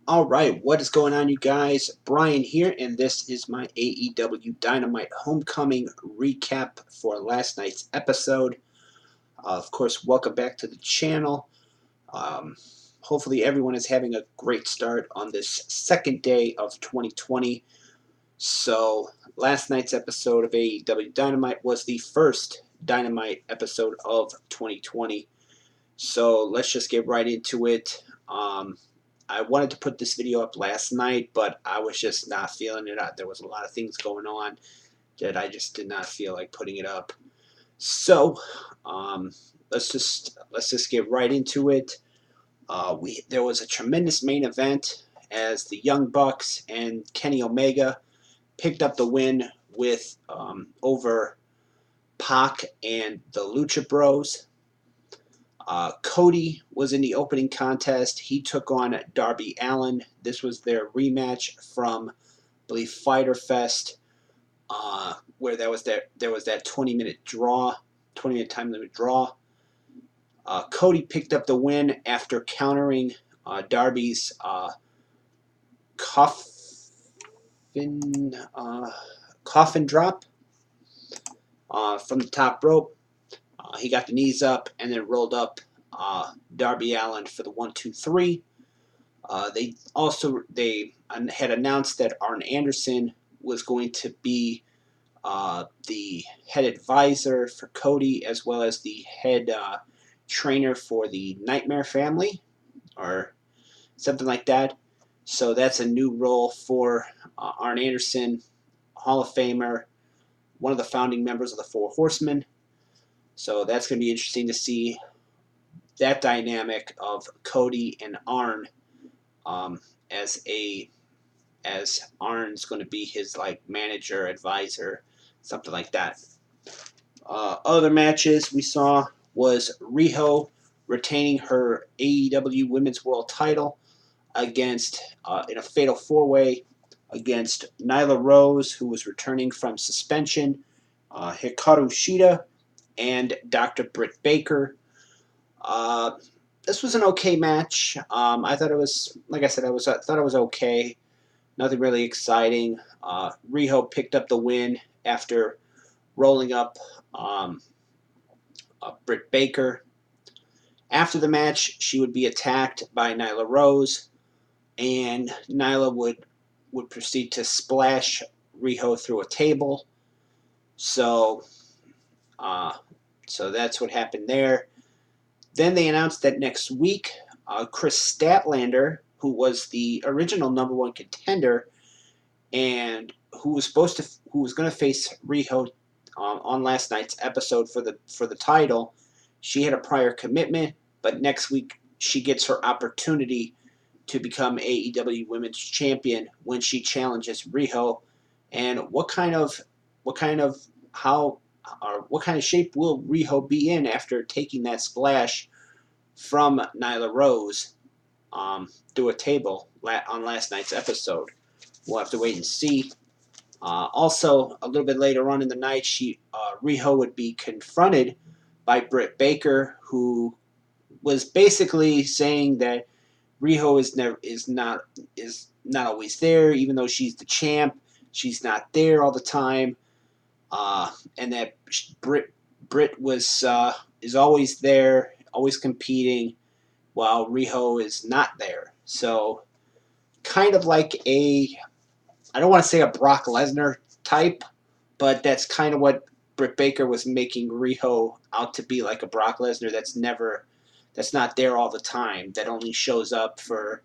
All right, what is going on, you guys? Brian here, and this is my AEW Dynamite Homecoming recap for last night's episode. Of course, welcome back to the channel. Um, Hopefully, everyone is having a great start on this second day of 2020. So, last night's episode of AEW Dynamite was the first Dynamite episode of 2020. So, let's just get right into it. I wanted to put this video up last night, but I was just not feeling it. There was a lot of things going on that I just did not feel like putting it up. So um, let's just get right into it. There was a tremendous main event as the Young Bucks and Kenny Omega picked up the win with over Pac and the Lucha Bros. Cody was in the opening contest. He took on Darby Allin. This was their rematch from, I believe, Fyter Fest, where there was that 20-minute draw, 20-minute time limit draw. Cody picked up the win after countering Darby's coffin drop from the top rope. He got the knees up and then rolled up Darby Allin for the 1-2-3. They had announced that Arn Anderson was going to be the head advisor for Cody, as well as the head trainer for the Nightmare family, or something like that. So that's a new role for Arn Anderson, Hall of Famer, one of the founding members of the Four Horsemen. So that's going to be interesting to see that dynamic of Cody and Arn, as Arn's going to be his manager, advisor, something like that. Other matches we saw was Riho retaining her AEW Women's World Title against in a fatal four-way against Nyla Rose, who was returning from suspension, Hikaru Shida, and Dr. Britt Baker. This was an okay match. I thought it was, like I said, I thought it was okay. Nothing really exciting. Riho picked up the win after rolling up Britt Baker. After the match, she would be attacked by Nyla Rose, and Nyla would proceed to splash Riho through a table. So that's what happened there. Then they announced that next week, Chris Statlander, who was the original #1 contender and who was going to face Riho on last night's episode for the title, she had a prior commitment, but next week she gets her opportunity to become AEW Women's Champion when she challenges Riho. And what kind of shape will Riho be in after taking that splash from Nyla Rose through a table on last night's episode? We'll have to wait and see. Also, a little bit later on in the night, Riho would be confronted by Britt Baker, who was basically saying that Riho is not always there, even though she's the champ. She's not there all the time, and that Britt is always there, always competing, while Riho is not there. So, kind of like I don't want to say a Brock Lesnar type, but that's kind of what Britt Baker was making Riho out to be, like a Brock Lesnar that's not there all the time, that only shows up for,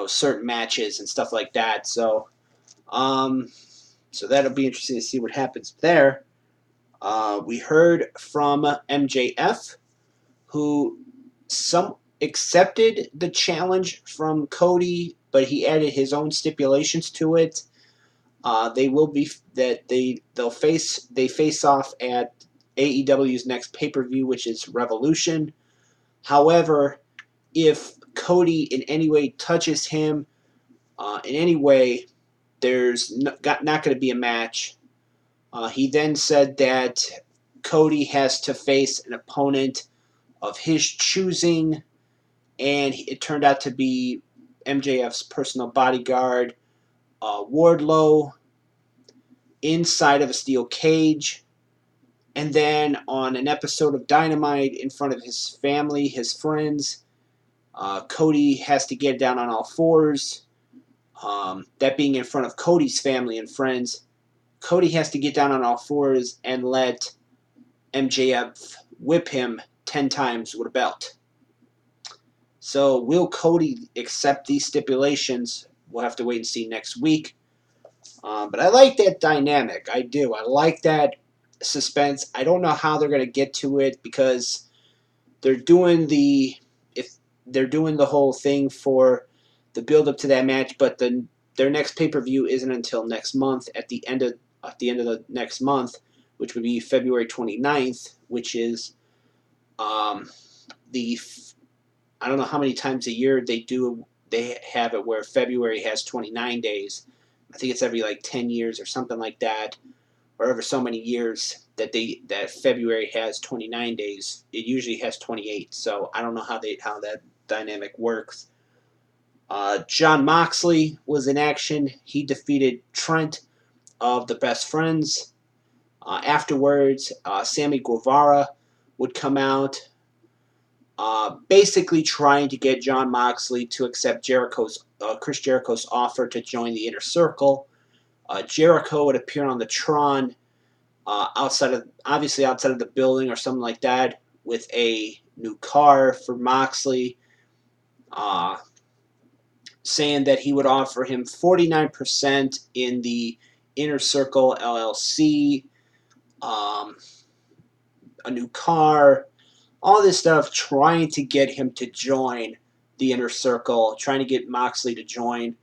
certain matches and stuff like that. So, so that'll be interesting to see what happens there. We heard from MJF, who accepted the challenge from Cody, but he added his own stipulations to it. They face off at AEW's next pay-per-view, which is Revolution. However, if Cody in any way touches him in any way, there's not going to be a match. He then said that Cody has to face an opponent of his choosing, and it turned out to be MJF's personal bodyguard, Wardlow, inside of a steel cage. And then on an episode of Dynamite, in front of his family, his friends, Cody has to get down on all fours. That being in front of Cody's family and friends, Cody has to get down on all fours and let MJF whip him 10 times with a belt. So will Cody accept these stipulations? We'll have to wait and see next week. But I like that dynamic. I do. I like that suspense. I don't know how they're going to get to it because they're doing the whole thing for the build up to that match, but their next pay-per-view isn't until next month at the end of the next month, which would be February 29th, which is the I don't know how many times a year they have it where February has 29 days. I think it's every like 10 years or something like that, or every so many years that February has 29 days. It usually has 28. So I don't know how that dynamic works. Jon Moxley was in action. He defeated Trent of the Best Friends. Afterwards, Sammy Guevara would come out, basically trying to get Jon Moxley to accept Chris Jericho's offer to join the Inner Circle. Jericho would appear on the Tron, outside of the building or something like that, with a new car for Moxley, saying that he would offer him 49% in the Inner Circle LLC, a new car, all this stuff, trying to get him to join the Inner Circle, trying to get Moxley to join.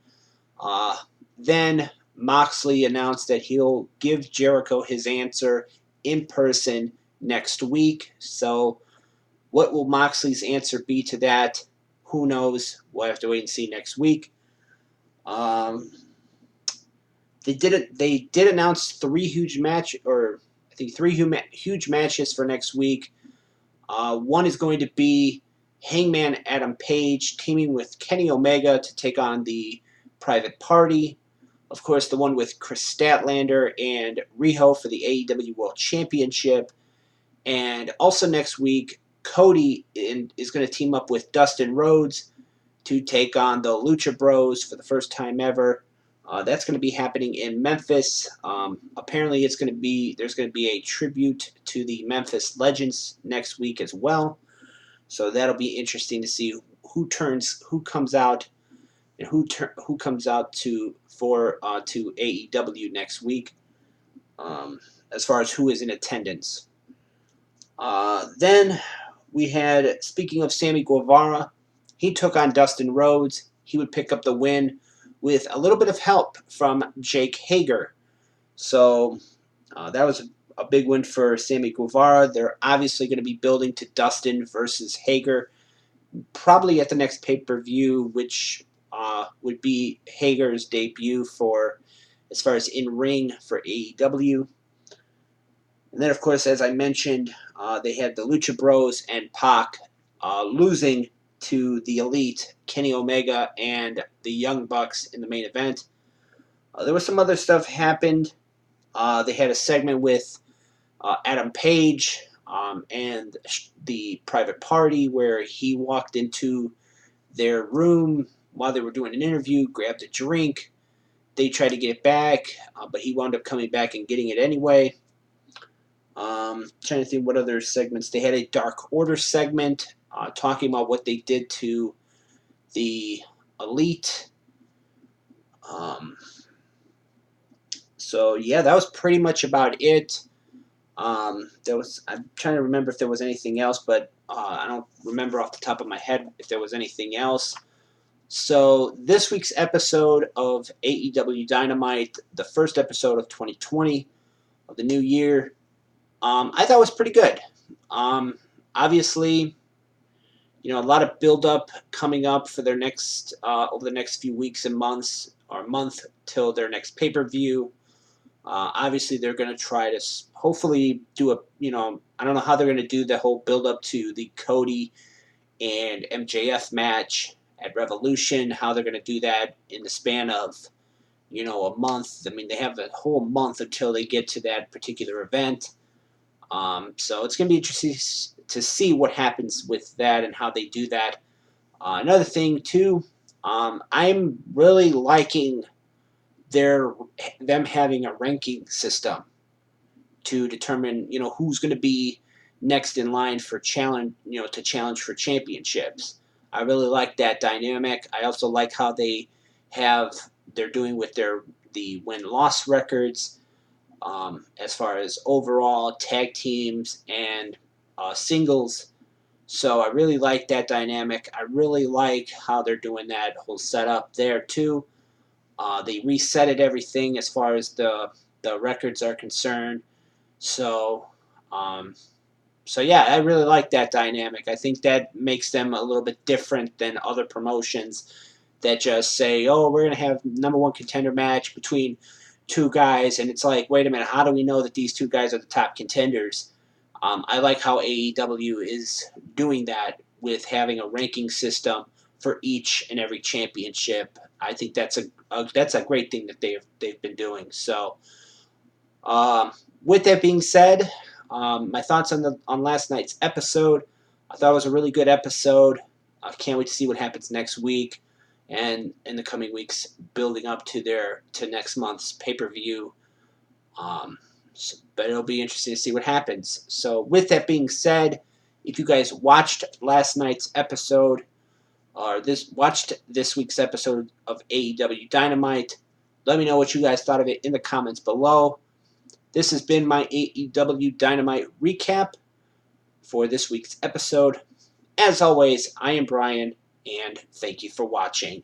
Then Moxley announced that he'll give Jericho his answer in person next week. So what will Moxley's answer be to that? Who knows? We'll have to wait and see next week. They did announce three huge matches for next week. One is going to be Hangman Adam Page teaming with Kenny Omega to take on the Private Party. Of course, the one with Chris Statlander and Riho for the AEW World Championship. And also next week, Cody is going to team up with Dustin Rhodes to take on the Lucha Bros for the first time ever. That's going to be happening in Memphis. Apparently, there's going to be a tribute to the Memphis Legends next week as well. So that'll be interesting to see who comes out and who comes out to AEW next week. As far as who is in attendance. Then we had, speaking of Sammy Guevara, he took on Dustin Rhodes. He would pick up the win with a little bit of help from Jake Hager. So that was a big win for Sammy Guevara. They're obviously going to be building to Dustin versus Hager, probably at the next pay-per-view, which would be Hager's debut as far as in-ring for AEW. And then, of course, as I mentioned, they had the Lucha Bros and Pac losing to the Elite, Kenny Omega, and the Young Bucks in the main event. There was some other stuff happened. They had a segment with Adam Page and the Private Party where he walked into their room while they were doing an interview, grabbed a drink. They tried to get it back, but he wound up coming back and getting it anyway. Trying to think what other segments. They had a Dark Order segment talking about what they did to the Elite. So yeah, that was pretty much about it. I'm trying to remember if there was anything else, but I don't remember off the top of my head if there was anything else. So this week's episode of AEW Dynamite, the first episode of 2020 of the new year, I thought was pretty good. Obviously, a lot of build-up coming up for their next over the next few weeks and months, or month till their next pay-per-view. Obviously, they're going to try to hopefully do I don't know how they're going to do the whole build-up to the Cody and MJF match at Revolution, how they're going to do that in the span of, a month. I mean, they have a whole month until they get to that particular event. So it's going to be interesting to see what happens with that and how they do that. Another thing too, I'm really liking them having a ranking system to determine who's going to be next in line for challenge to challenge for championships. I really like that dynamic. I also like how they're doing with the win loss records, as far as overall tag teams and singles. So I really like that dynamic. I really like how they're doing that whole setup there too. They resetted everything as far as the records are concerned. So, um, so yeah, I really like that dynamic. I think that makes them a little bit different than other promotions that just say, "Oh, we're gonna have number one contender match between two guys," and it's like, wait a minute, how do we know that these two guys are the top contenders? I like how AEW is doing that with having a ranking system for each and every championship. I think that's a great thing that they've been doing. So, um, with that being said, my thoughts on last night's episode. I thought it was a really good episode. I can't wait to see what happens next week and in the coming weeks, building up to next month's pay per view. But it'll be interesting to see what happens. So, with that being said, if you guys watched last night's episode or watched this week's episode of AEW Dynamite, let me know what you guys thought of it in the comments below. This has been my AEW Dynamite recap for this week's episode. As always, I am Brian, and thank you for watching.